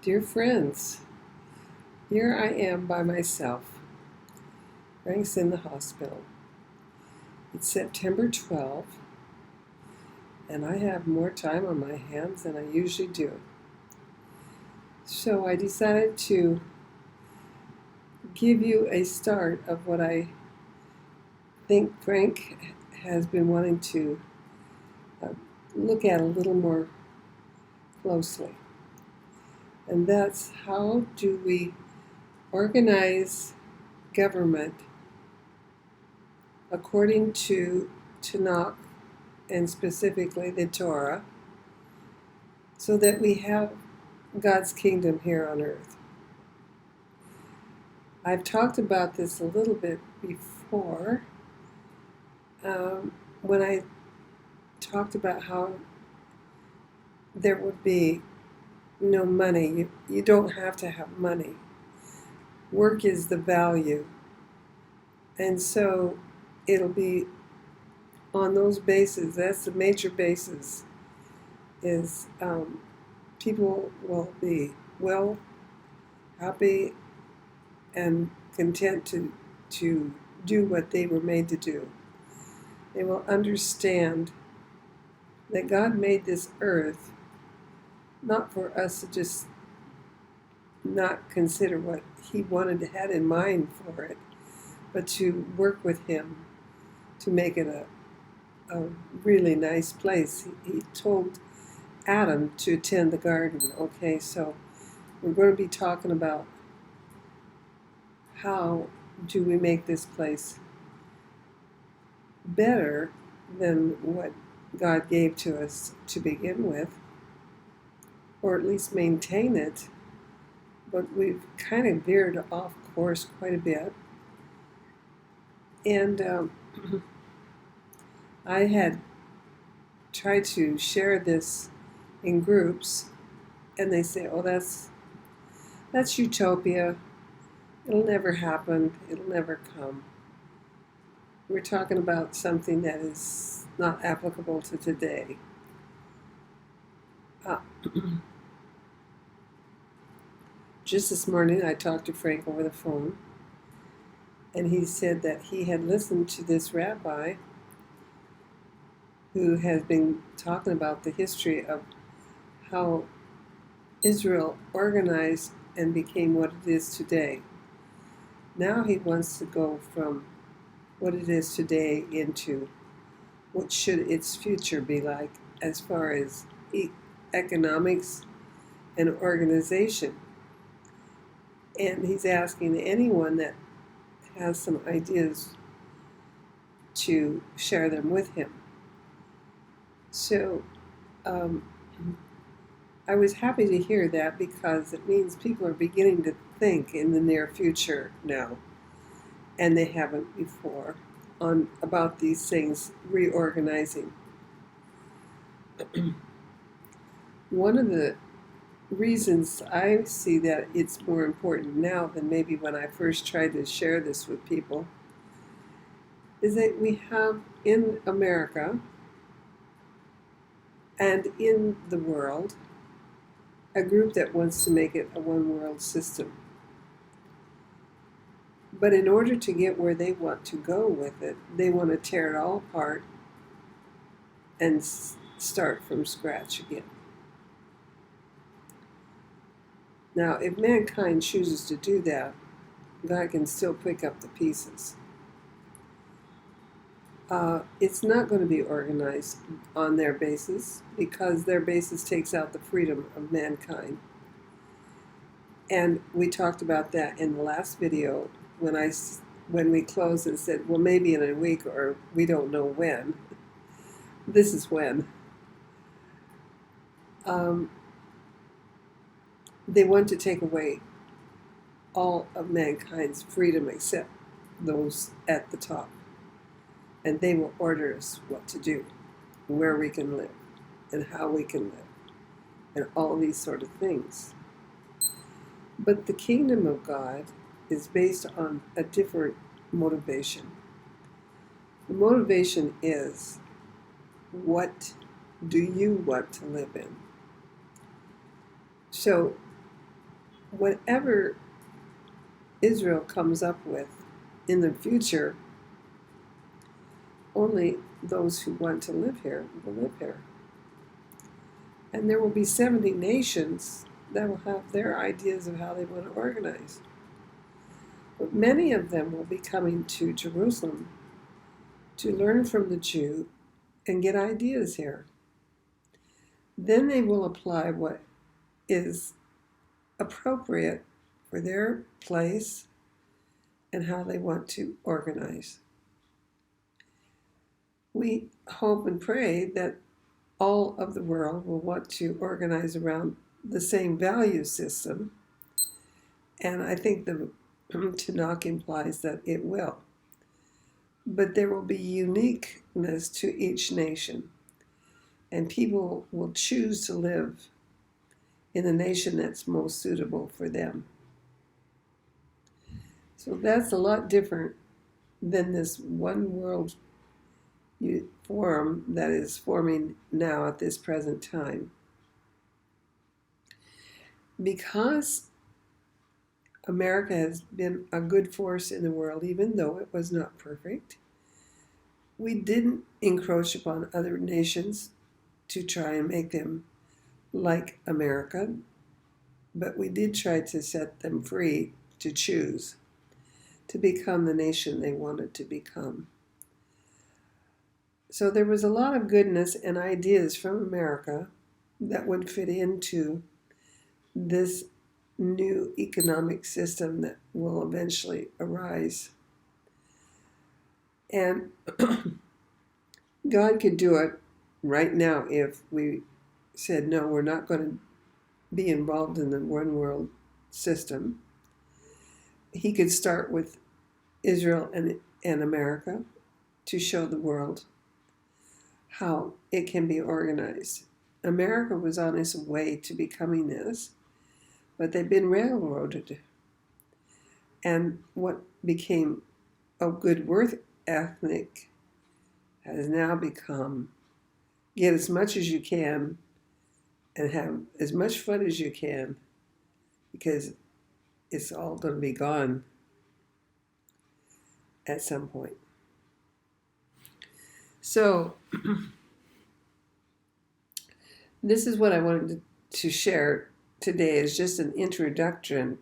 Dear friends, here I am by myself. Frank's in the hospital. It's September 12th, and I have more time on my hands than I usually do. So I decided to give you a start of what I think Frank has been wanting to uh, look at a little more closely. And that's, how do we organize government according to Tanakh, and specifically the Torah, so that we have God's kingdom here on earth. I've talked about this a little bit before when I talked about how there would be no money. You don't have to have money. Work is the value. And so it'll be on those bases. That's the major basis, is people will be well, happy, and content to do what they were made to do. They will understand that God made this earth not for us to just not consider what He had in mind for it, but to work with Him to make it a really nice place. He told Adam to tend the garden. Okay, so we're going to be talking about how do we make this place better than what God gave to us to begin with, or at least maintain it. But we've kind of veered off course quite a bit. And I had tried to share this in groups, and they say, "Oh, that's utopia. It'll never happen. It'll never come." We're talking about something that is not applicable to today. Just this morning, I talked to Frank over the phone, and he said that he had listened to this rabbi who has been talking about the history of how Israel organized and became what it is today. Now he wants to go from what it is today into what should its future be like as far as economics and organization. And he's asking anyone that has some ideas to share them with him. So I was happy to hear that, because it means people are beginning to think in the near future now, and they haven't before, about these things reorganizing. One of the reasons I see that it's more important now than maybe when I first tried to share this with people is that we have in America and in the world a group that wants to make it a one world system. But in order to get where they want to go with it, they want to tear it all apart and start from scratch again. Now, if mankind chooses to do that, God can still pick up the pieces. It's not going to be organized on their basis, because their basis takes out the freedom of mankind. And we talked about that in the last video when we closed and said, well, maybe in a week, or we don't know when. This is when. They want to take away all of mankind's freedom except those at the top. And they will order us what to do, where we can live, and how we can live, and all these sort of things. But the kingdom of God is based on a different motivation. The motivation is, what do you want to live in? So whatever Israel comes up with in the future, only those who want to live here will live here. And there will be 70 nations that will have their ideas of how they want to organize. But many of them will be coming to Jerusalem to learn from the Jew and get ideas here. Then they will apply what is appropriate for their place and how they want to organize. We hope and pray that all of the world will want to organize around the same value system, and I think the Tanakh implies that it will. But there will be uniqueness to each nation, and people will choose to live in the nation that's most suitable for them. So that's a lot different than this one world forum that is forming now at this present time. Because America has been a good force in the world, even though it was not perfect, we didn't encroach upon other nations to try and make them like America, but we did try to set them free to choose to become the nation they wanted to become. So there was a lot of goodness and ideas from America that would fit into this new economic system that will eventually arise. And God could do it right now if we said, no, we're not going to be involved in the one world system. He could start with Israel and America to show the world how it can be organized. America was on its way to becoming this, but they've been railroaded. And what became a good work ethic has now become get as much as you can and have as much fun as you can, because it's all going to be gone at some point. So this is what I wanted to share today, is just an introduction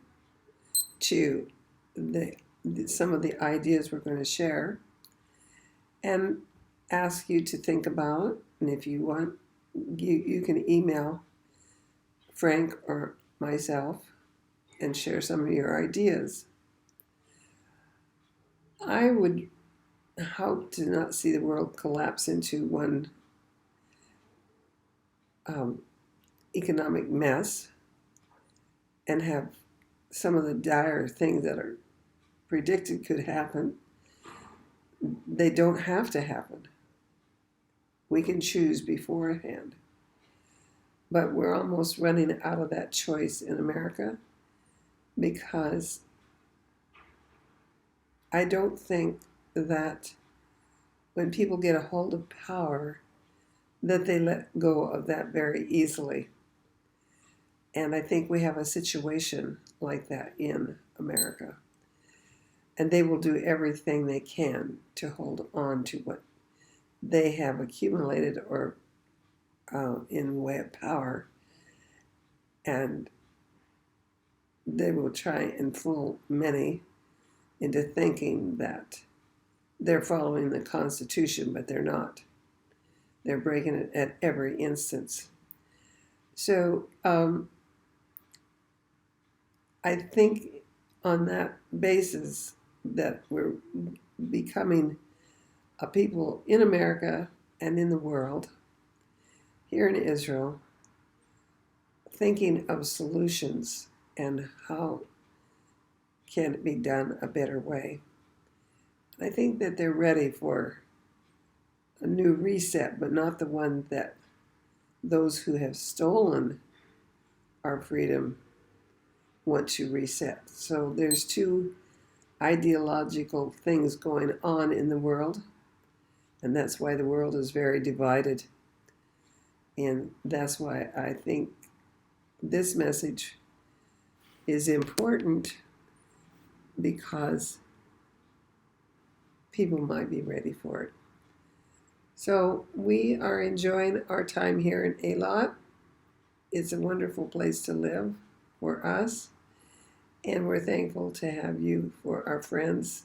to some of the ideas we're going to share, and ask you to think about. And if you want, you can email Frank or myself and share some of your ideas. I would hope to not see the world collapse into one economic mess and have some of the dire things that are predicted could happen. They don't have to happen. We can choose beforehand. But we're almost running out of that choice in America, because I don't think that when people get a hold of power, that they let go of that very easily. And I think we have a situation like that in America. And they will do everything they can to hold on to what they have accumulated or in way of power. And they will try and fool many into thinking that they're following the Constitution, but they're not. They're breaking it at every instance. So I think on that basis that we're becoming a people in America and in the world, here in Israel, thinking of solutions and how can it be done a better way. I think that they're ready for a new reset, but not the one that those who have stolen our freedom want to reset. So there's two ideological things going on in the world, and that's why the world is very divided. And that's why I think this message is important because people might be ready for it. So we are enjoying our time here in Eilat. It's a wonderful place to live for us, and we're thankful to have you for our friends.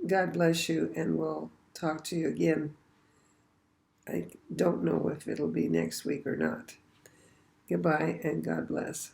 God bless you, and we'll talk to you again. I don't know if it'll be next week or not. Goodbye, and God bless.